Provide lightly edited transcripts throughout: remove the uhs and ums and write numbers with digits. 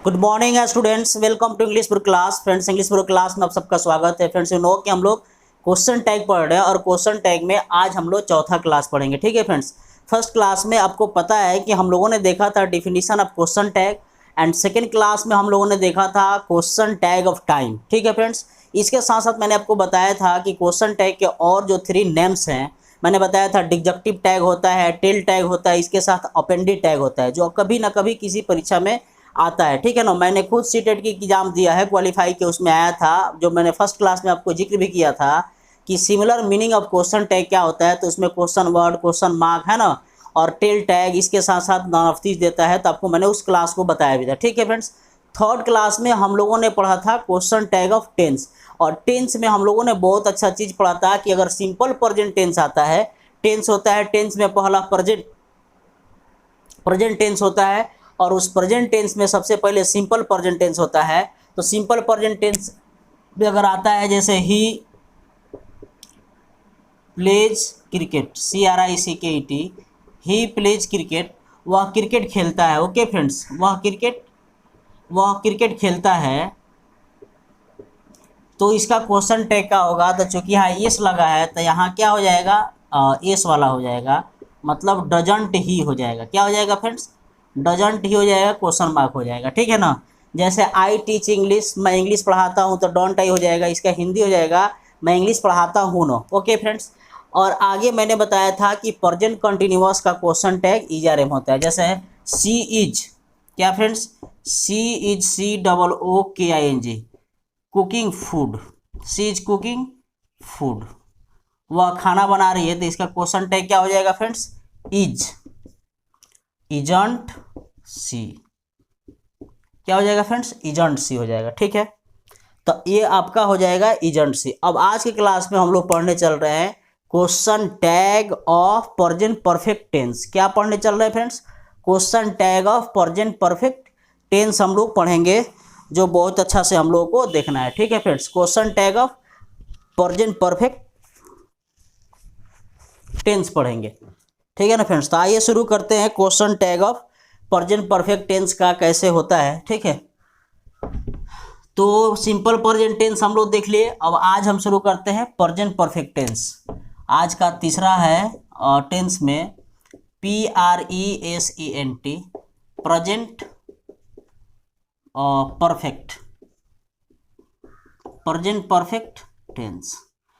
Good morning students, welcome to English book class. Friends, English book class में आप सबका स्वागत है। फ्रेंड्स, यू नो कि हम लोग क्वेश्चन टैग पढ़ रहे हैं और क्वेश्चन टैग में आज हम लोग चौथा क्लास पढ़ेंगे। ठीक है फ्रेंड्स, फर्स्ट क्लास में आपको पता है कि हम लोगों ने देखा था definition of question tag and second class में हम लोगों ने देखा था क्वेश्चन टैग ऑफ टाइम। ठीक है फ्रेंड्स, इसके साथ साथ मैंने आपको बताया था कि क्वेश्चन टैग के और जो 3 नेम्स हैं, मैंने बताया था डिडक्टिव टैग होता है, टेल टैग होता है, इसके साथ अपेंडिड टैग होता है, जो कभी ना कभी किसी परीक्षा में आता है। ठीक है ना, मैंने खुद सीटेट की एग्जाम दिया है, क्वालिफाई के उसमें आया था। जो मैंने फर्स्ट क्लास में आपको जिक्र भी किया था कि similar meaning of question tag क्या होता है, तो उसमें क्वेश्चन वर्ड, क्वेश्चन मार्क है ना, और टेल टैग इसके साथ साथ नॉन ऑफ दीज देता है। तो आपको मैंने उस क्लास को बताया भी था। ठीक है फ्रेंड्स, थर्ड क्लास में हम लोगों ने पढ़ा था क्वेश्चन टैग ऑफ टेंस, और टेंस में हम लोगों ने बहुत अच्छा चीज़ पढ़ा था कि अगर सिंपल प्रेजेंट टेंस आता है, टेंस होता है, टेंस में पहला प्रेजेंट टेंस होता है, और उस प्रेजेंट टेंस में सबसे पहले सिंपल प्रेजेंट टेंस होता है। तो सिंपल प्रेजेंट टेंस में अगर आता है जैसे he plays cricket, CRICKET, he plays cricket, वह क्रिकेट खेलता है। ओके फ्रेंड्स, वह क्रिकेट खेलता है, तो इसका क्वेश्चन टैग क्या होगा? तो चूंकि यहाँ एस लगा है तो यहाँ क्या हो जाएगा? एस वाला हो जाएगा, मतलब डजंट ही हो जाएगा। क्या हो जाएगा फ्रेंड्स? डजंट ही हो जाएगा, क्वेश्चन मार्क हो जाएगा। ठीक है ना, जैसे आई टीच इंग्लिश, मैं इंग्लिश पढ़ाता हूँ, तो डोंट आई हो जाएगा, इसका हिंदी हो जाएगा मैं इंग्लिश पढ़ाता हूँ नो। ओके फ्रेंड्स, और आगे मैंने बताया था कि प्रेजेंट कंटिन्यूअस का क्वेश्चन टैग ERM होता है। जैसे सी इज, क्या friends? She is, COOKING, cooking food. She is cooking food, वह खाना बना रही है, तो इसका क्वेश्चन टैग क्या हो जाएगा फ्रेंड्स? इज, इजंट सी। क्या हो जाएगा फ्रेंड्स? इजंट सी हो जाएगा। ठीक है, तो ये आपका हो जाएगा इजंट सी। अब आज की क्लास में हम लोग पढ़ने चल रहे हैं question tag of present perfect tense. क्या पढ़ने चल रहे हैं friends? Question tag of present perfect tense हम लोग पढ़ेंगे, जो बहुत अच्छा से हम लोगों को देखना है। ठीक है friends, question tag of present perfect tense पढ़ेंगे। ठीक है ना फ्रेंड्स, तो आइए शुरू करते हैं question tag of present perfect tense का कैसे होता है। ठीक है, तो सिंपल प्रेजेंट टेंस हम लोग देख लिए। अब आज हम शुरू करते हैं प्रेजेंट परफेक्ट टेंस। आज का तीसरा है टेंस में PRESENT, प्रेजेंट परफेक्ट टेंस।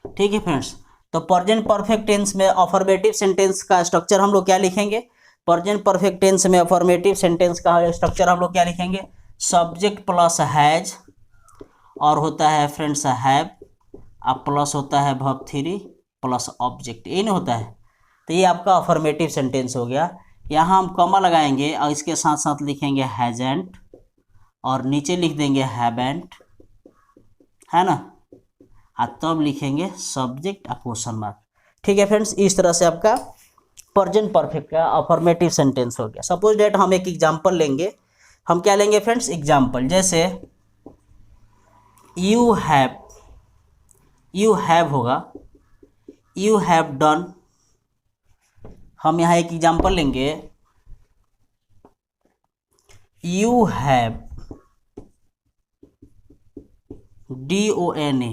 ठीक है फ्रेंड्स, तो प्रेजेंट परफेक्ट टेंस में अफर्मेटिव सेंटेंस का स्ट्रक्चर हम लोग क्या लिखेंगे? प्रेजेंट परफेक्ट टेंस में अफर्मेटिव सेंटेंस का स्ट्रक्चर हम लोग क्या लिखेंगे? सब्जेक्ट प्लस हैज, और होता है फ्रेंड्स हैव, अब प्लस होता है वर्ब 3 प्लस ऑब्जेक्ट, ये नहीं होता है। तो ये आपका अफर्मेटिव सेंटेंस हो गया। यहाँ हम कॉमा लगाएंगे और इसके साथ साथ लिखेंगे हैजेंट, और नीचे लिख देंगे हैवेंट, है ना, तब लिखेंगे सब्जेक्ट और क्वेश्चन मार्क। ठीक है फ्रेंड्स, इस तरह से आपका प्रेजेंट परफेक्ट का अफर्मेटिव सेंटेंस हो गया। सपोज डेट हम एक एग्जांपल लेंगे। हम क्या लेंगे फ्रेंड्स? एग्जांपल, जैसे यू हैव होगा, यू हैव डन। हम यहाँ एक एग्जांपल लेंगे, you have DONE,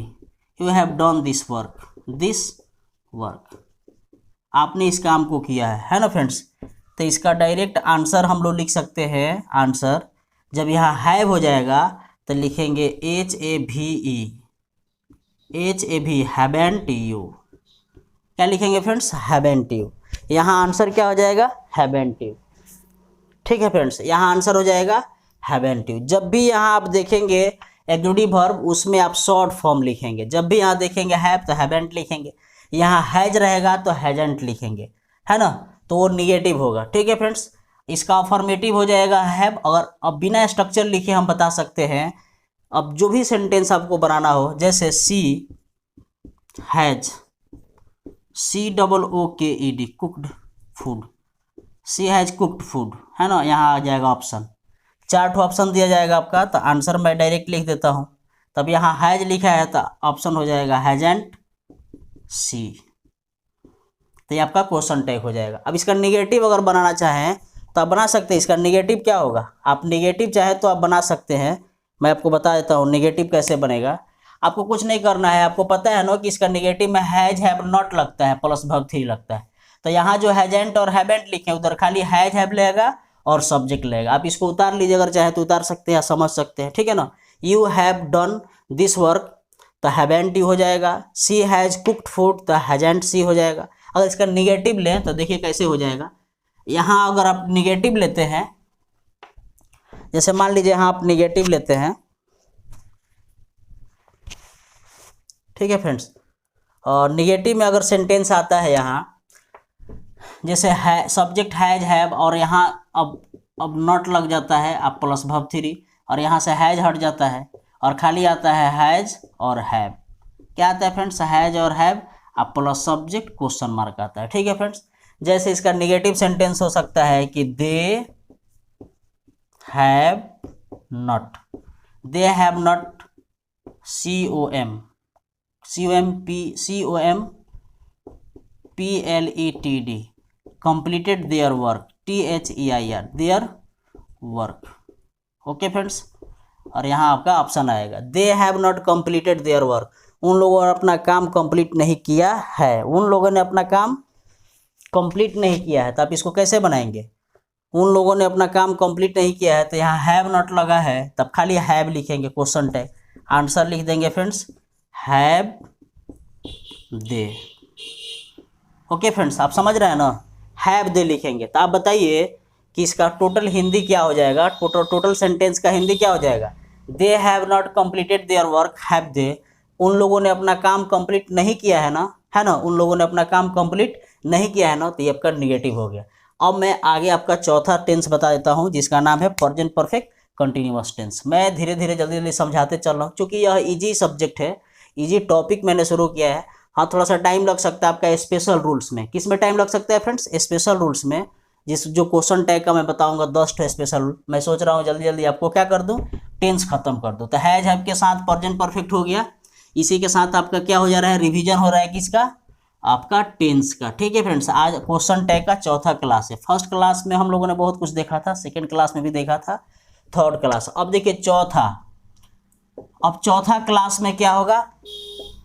you have done this work, आपने इस काम को किया है ना फ्रेंड्स। तो इसका डायरेक्ट आंसर हम लोग लिख सकते हैं। आंसर जब यहाँ हैव हो जाएगा तो लिखेंगे HAVE, हैवेंट यू। क्या लिखेंगे फ्रेंड्स? Haven't you. यहाँ आंसर क्या हो जाएगा? Haven't you. ठीक है फ्रेंड्स, यहाँ आंसर हो जाएगा हैवेंट यू। जब भी यहाँ आप देखेंगे एग्रीडिव वर्ब, उसमें आप शॉर्ट फॉर्म लिखेंगे। जब भी यहाँ देखेंगे हैव तो हैवेंट लिखेंगे, यहाँ हैज रहेगा तो हैजेंट लिखेंगे, है ना, तो वो निगेटिव होगा। ठीक है फ्रेंड्स, इसका अफर्मेटिव हो जाएगा हैव। अगर अब बिना स्ट्रक्चर लिखे हम बता सकते हैं, अब जो भी सेंटेंस आपको बनाना हो, जैसे she has, COOKED, cooked food, she has cooked food, है ना, यहाँ आ जाएगा ऑप्शन। 4 ऑप्शन दिया जाएगा आपका, तो आंसर मैं डायरेक्ट लिख देता हूँ। तब यहाँ हैज लिखा है तो ऑप्शन हो जाएगा हैजेंट सी। तो ये आपका क्वेश्चन टैग हो जाएगा। अब इसका निगेटिव अगर बनाना चाहें तो आप बना सकते हैं। इसका निगेटिव क्या होगा, आप निगेटिव चाहे तो आप बना सकते हैं। मैं आपको बता देता हूँ निगेटिव कैसे बनेगा। आपको कुछ नहीं करना है, आपको पता है ना कि इसका निगेटिव में हैज हैव नॉट लगता है, प्लस वर्ब थ्री लगता है। तो यहाँ जो हैजेंट और हैवेंट लिखे उधर खाली हैज हैव लगेगा और सब्जेक्ट लगेगा। आप इसको उतार लीजिए, अगर चाहे तो उतार सकते हैं, समझ सकते हैं, ठीक है ना। You have done this work तो हैवेंट यू हो जाएगा। सी हैज कुक्ड फूड तो हैजेंट सी हो जाएगा। अगर इसका निगेटिव लें तो देखिए कैसे हो जाएगा। यहाँ अगर आप निगेटिव लेते हैं, जैसे मान लीजिए यहाँ आप निगेटिव लेते हैं, ठीक है फ्रेंड्स। और निगेटिव में अगर सेंटेंस आता है यहाँ, जैसे है सब्जेक्ट हैज हैव और यहाँ अब नॉट लग जाता है, अब प्लस वर्ब थ्री, और यहाँ से हैज हट जाता है और खाली आता है हैज और हैव। क्या आता है फ्रेंड्स, हैज और हैव, अब प्लस सब्जेक्ट क्वेश्चन मार्क आता है, ठीक है फ्रेंड्स। जैसे इसका निगेटिव सेंटेंस हो सकता है कि they have not, they have not COMPLETD completed their work, THEIR their work। Okay friends. और यहाँ आपका ऑप्शन आएगा they have not completed their work, उन लोगों ने अपना काम कंप्लीट नहीं किया है, उन लोगों ने अपना काम कंप्लीट नहीं किया है। तो आप इसको कैसे बनाएंगे, उन लोगों ने अपना काम कंप्लीट नहीं किया है, तो यहाँ हैव नॉट लगा है, तब खाली हैव लिखेंगे, क्वेश्चन टैग, आंसर लिख देंगे friends have they. Okay friends, आप समझ रहे हैं ना, हैव दे लिखेंगे। तो आप बताइए कि इसका टोटल हिंदी क्या हो जाएगा, टोटल सेंटेंस का हिंदी क्या हो जाएगा। They have not completed their work have they, उन लोगों ने अपना काम कंप्लीट नहीं किया है ना, है ना, उन लोगों ने अपना काम कंप्लीट नहीं किया है ना, तो ये आपका निगेटिव हो गया। अब मैं आगे आपका चौथा टेंस बता देता हूँ, जिसका नाम है प्रेजेंट परफेक्ट कंटिन्यूअस टेंस। मैं धीरे धीरे जल्दी जल्दी समझाते चल रहा हूँ, क्योंकि यह इजी सब्जेक्ट है, इजी टॉपिक मैंने शुरू किया है। हाँ, थोड़ा सा टाइम लग सकता है आपका स्पेशल रूल्स में। किस में टाइम लग सकता है फ्रेंड्स, स्पेशल रूल्स में। जिस जो क्वेश्चन टैग का मैं बताऊंगा 10 स्पेशल रूल, मैं सोच रहा हूँ जल्दी जल्दी आपको क्या कर दूँ, टेंस खत्म कर दूँ। तो हैज हैव के साथ प्रेजेंट परफेक्ट हो गया, इसी के साथ आपका क्या हो जा रहा है, रिवीजन हो रहा है किसका, आपका टेंस का, ठीक है फ्रेंड्स। आज क्वेश्चन टैग का चौथा क्लास है। फर्स्ट क्लास में हम लोगों ने बहुत कुछ देखा था, सेकेंड क्लास में भी देखा था, थर्ड क्लास। अब देखिए चौथा, अब चौथा क्लास में क्या होगा,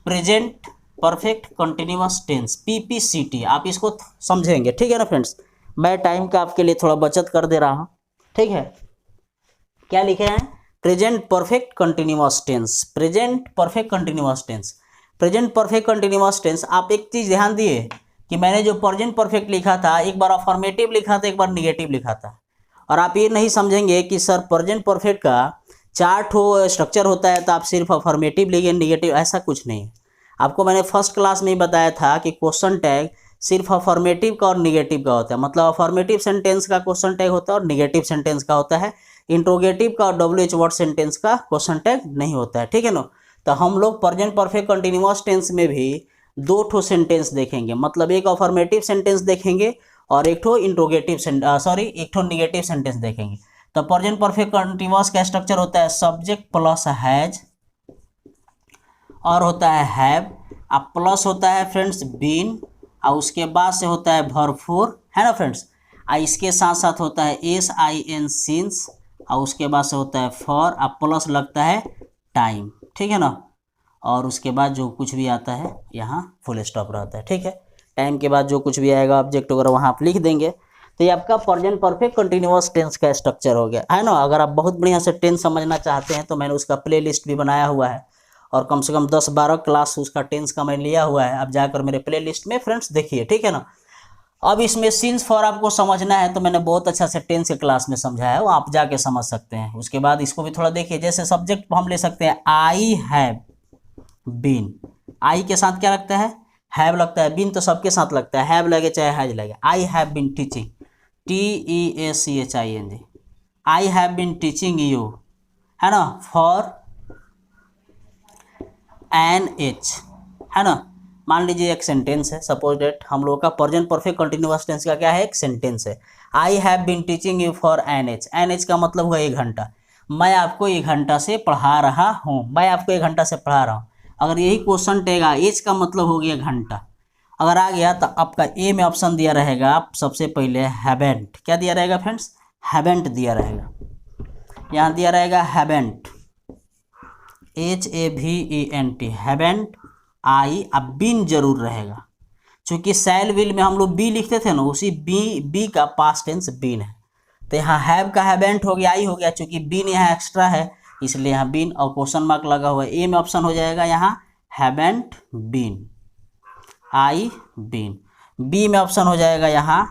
present perfect continuous tense, PPCT। आप इसको समझेंगे, ठीक है ना फ्रेंड्स। मैं टाइम का आपके लिए थोड़ा बचत कर दे रहा हूँ, ठीक है। क्या लिखे हैं, present perfect continuous tense, present perfect continuous tense, present perfect continuous tense. आप एक चीज़ ध्यान दिए कि मैंने जो प्रेजेंट परफेक्ट लिखा था, एक बार अफर्मेटिव लिखा था, एक बार निगेटिव लिखा था। और आप ये नहीं समझेंगे कि सर प्रेजेंट परफेक्ट का 4 स्ट्रक्चर होता है, तो आप सिर्फ अफर्मेटिव लिखिए निगेटिव, ऐसा कुछ नहीं है। आपको मैंने फर्स्ट क्लास में ही बताया था कि क्वेश्चन टैग सिर्फ अफर्मेटिव का और निगेटिव का होता है। मतलब अफर्मेटिव सेंटेंस का क्वेश्चन टैग होता है और निगेटिव सेंटेंस का होता है। इंट्रोगेटिव का और WH वर्ड सेंटेंस का क्वेश्चन टैग नहीं होता है, ठीक है ना। तो हम लोग प्रेजेंट परफेक्ट कंटिन्यूअस टेंस में भी 2 सेंटेंस देखेंगे, मतलब एक अफर्मेटिव सेंटेंस देखेंगे और एक निगेटिव सेंटेंस देखेंगे। तो प्रेजेंट परफेक्ट कंटिन्यूअस का स्ट्रक्चर होता है सब्जेक्ट प्लस हैज और होता है हैव, अब प्लस होता है फ्रेंड्स बीन, और उसके बाद से होता है वर्ब फोर, है ना फ्रेंड्स। इसके साथ साथ होता है SIN सिंस, और उसके बाद से होता है फॉर, अब प्लस लगता है टाइम, ठीक है ना। और उसके बाद जो कुछ भी आता है यहाँ फुल स्टॉप रहता है, ठीक है। टाइम के बाद जो कुछ भी आएगा ऑब्जेक्ट वगैरह वहाँ आप लिख देंगे। तो ये आपका प्रेजेंट परफेक्ट कंटिन्यूअस टेंस का स्ट्रक्चर हो गया, है ना। अगर आप बहुत बढ़िया से टेंस समझना चाहते हैं तो मैंने उसका प्लेलिस्ट भी बनाया हुआ है, और कम से कम 10-12 क्लास उसका टेंस का मैं लिया हुआ है। आप जाकर मेरे प्लेलिस्ट में फ्रेंड्स देखिए, ठीक है ना। अब इसमें सिंस फॉर आपको समझना है तो मैंने बहुत अच्छा से टेंस के क्लास में समझाया है, वो आप जाके समझ सकते हैं। उसके बाद इसको भी थोड़ा देखिए, जैसे सब्जेक्ट हम ले सकते हैं आई हैव बीन, आई के साथ क्या लगता है, हैव लगता है, बीन तो सबके साथ लगता है, हैव लगे चाहे हैज लगे। I have been teaching, TEACHING, I have been teaching you, है ना, फॉर NH, है ना। मान लीजिए एक सेंटेंस है, सपोज डेट हम लोगों का प्रेजेंट परफेक्ट कंटिन्यूअस टेंस का क्या है, एक सेंटेंस है, I have been teaching you for NH। NH का मतलब हुआ 1 घंटा, मैं आपको 1 घंटा से पढ़ा रहा हूँ, मैं आपको 1 घंटा से पढ़ा रहा हूँ। अगर यही क्वेश्चन टैग एच का मतलब हो गया घंटा, अगर आ गया तो आपका ए में ऑप्शन दिया रहेगा, आप सबसे पहले हैवेंट, क्या दिया रहेगा फ्रेंड्स, हैवेंट दिया रहेगा, यहाँ दिया रहेगा हैवेंट, HAVENT, हैवेंट। आई, अब बीन जरूर रहेगा, चूंकि सैल विल में हम लोग बी लिखते थे ना, उसी बी का पास्ट टेंस बीन है, तो यहाँ हैव का हैवेंट हो गया, आई हो गया, चूंकि बीन यहाँ एक्स्ट्रा है इसलिए यहाँ बीन और क्वेश्चन मार्क लगा हुआ है। ए में ऑप्शन हो जाएगा यहाँ haven't been, I been. B में ऑप्शन हो जाएगा यहाँ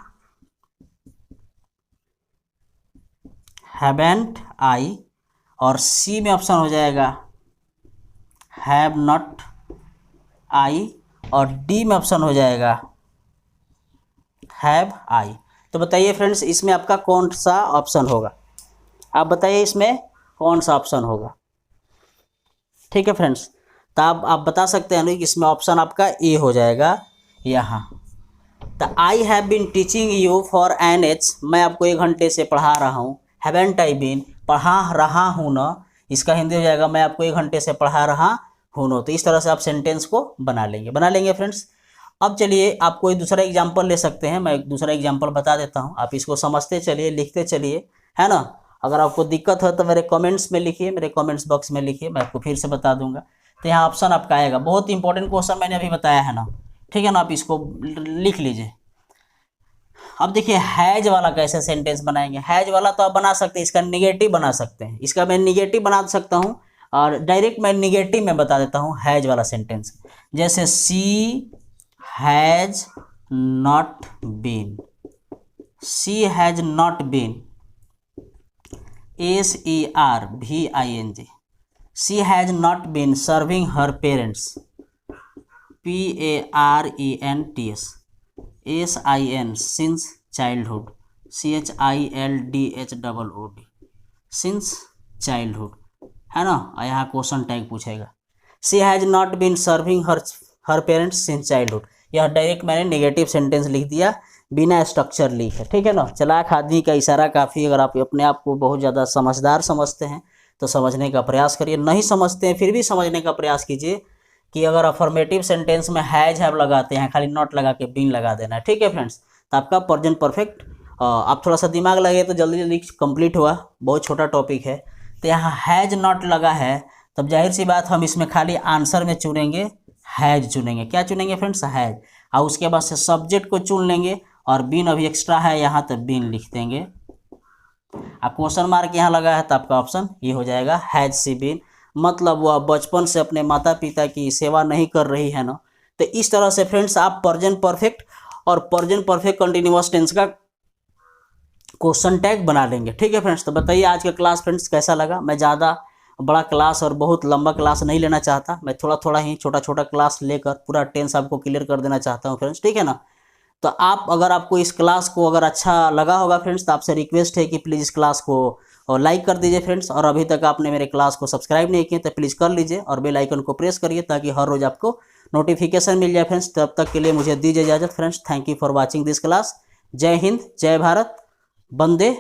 हैवेंट आई, और सी में ऑप्शन हो जाएगा हैव नॉट आई, और डी में ऑप्शन हो जाएगा हैव आई। तो बताइए फ्रेंड्स इसमें आपका कौन सा ऑप्शन होगा, आप बताइए इसमें कौन सा ऑप्शन होगा। ठीक है फ्रेंड्स, तो आप बता सकते हैं कि इसमें ऑप्शन आपका ए हो जाएगा यहाँ। तो I have been teaching you for N H, मैं आपको 1 घंटे से पढ़ा रहा हूँ। हैवेंट आई बीन, पढ़ा रहा हूँ ना, इसका हिंदी हो जाएगा मैं आपको 1 घंटे से पढ़ा रहा हूँ ना। तो इस तरह से आप सेंटेंस को बना लेंगे फ्रेंड्स। अब चलिए आप कोई दूसरा एग्जाम्पल ले सकते हैं, मैं एक दूसरा एग्जाम्पल बता देता हूँ, आप इसको समझते चलिए, लिखते चलिए, है ना। अगर आपको दिक्कत हो तो मेरे कमेंट्स में लिखिए, मेरे कमेंट्स बॉक्स में लिखिए, मैं आपको फिर से बता दूंगा। तो यहाँ ऑप्शन आपका आएगा, बहुत इंपॉर्टेंट क्वेश्चन मैंने अभी बताया है ना, ठीक है ना, आप इसको लिख लीजिए। अब देखिए हैज वाला कैसे सेंटेंस बनाएंगे। हैज वाला तो आप बना सकते हैं, इसका निगेटिव बना सकते हैं, इसका मैं निगेटिव बना सकता हूँ, और डायरेक्ट मैं निगेटिव में बता देता हूँ हैज वाला सेंटेंस। जैसे she has not been, she has not been, SERVING, she has not been serving her parents, PARENTS, SIN since childhood, CHILDHOOD, since childhood, है ना। यहाँ क्वेश्चन टैग पूछेगा, she has not been serving her parents since childhood. यह direct मैंने negative sentence लिख दिया, बिना structure लिखे, ठीक है ना। चालाक आदमी का इशारा काफ़ी। अगर आप अपने आप को बहुत ज़्यादा समझदार समझते हैं तो समझने का प्रयास करिए, नहीं समझते हैं फिर भी समझने का प्रयास कीजिए कि अगर अफर्मेटिव सेंटेंस में हैज हैव लगाते हैं, खाली नॉट लगा के बीन लगा देना है, ठीक है फ्रेंड्स। तो आपका प्रेजेंट परफेक्ट, आप थोड़ा सा दिमाग लगे तो जल्दी जल्दी कंप्लीट हुआ, बहुत छोटा टॉपिक है। तो यहाँ हैज नॉट लगा है, तब जाहिर सी बात हम इसमें खाली आंसर में चुनेंगे हैज चुनेंगे, क्या चुनेंगे फ्रेंड्स, हैज, और उसके बाद से सब्जेक्ट को चुन लेंगे, और बीन अभी एक्स्ट्रा है यहाँ तो बीन लिख देंगे। अब क्वेश्चन मार्क यहाँ लगा है तो आपका ऑप्शन ये हो जाएगा हैज सी बीन, मतलब वह बचपन से अपने माता पिता की सेवा नहीं कर रही है ना। तो इस तरह से फ्रेंड्स आप प्रेजेंट परफेक्ट और प्रेजेंट परफेक्ट कंटिन्यूअस टेंस का क्वेश्चन टैग बना लेंगे, ठीक है फ्रेंड्स। तो बताइए आज का क्लास फ्रेंड्स कैसा लगा। मैं ज़्यादा बड़ा क्लास और बहुत लंबा क्लास नहीं लेना चाहता, मैं थोड़ा थोड़ा ही छोटा छोटा क्लास लेकर पूरा टेंस आपको क्लियर कर देना चाहता हूँ फ्रेंड्स, ठीक है ना। तो आप अगर आपको इस क्लास को अगर अच्छा लगा होगा फ्रेंड्स, तो आपसे रिक्वेस्ट है कि प्लीज़ इस क्लास को लाइक कर दीजिए फ्रेंड्स, और अभी तक आपने मेरे क्लास को सब्सक्राइब नहीं किए तो प्लीज़ कर लीजिए, और बेल आइकन को प्रेस करिए ताकि हर रोज़ आपको नोटिफिकेशन मिल जाए फ्रेंड्स। तब तक के लिए मुझे दीजिए इजाज़त friends. Thank you for watching this class. जय हिंद, जय भारत, वंदे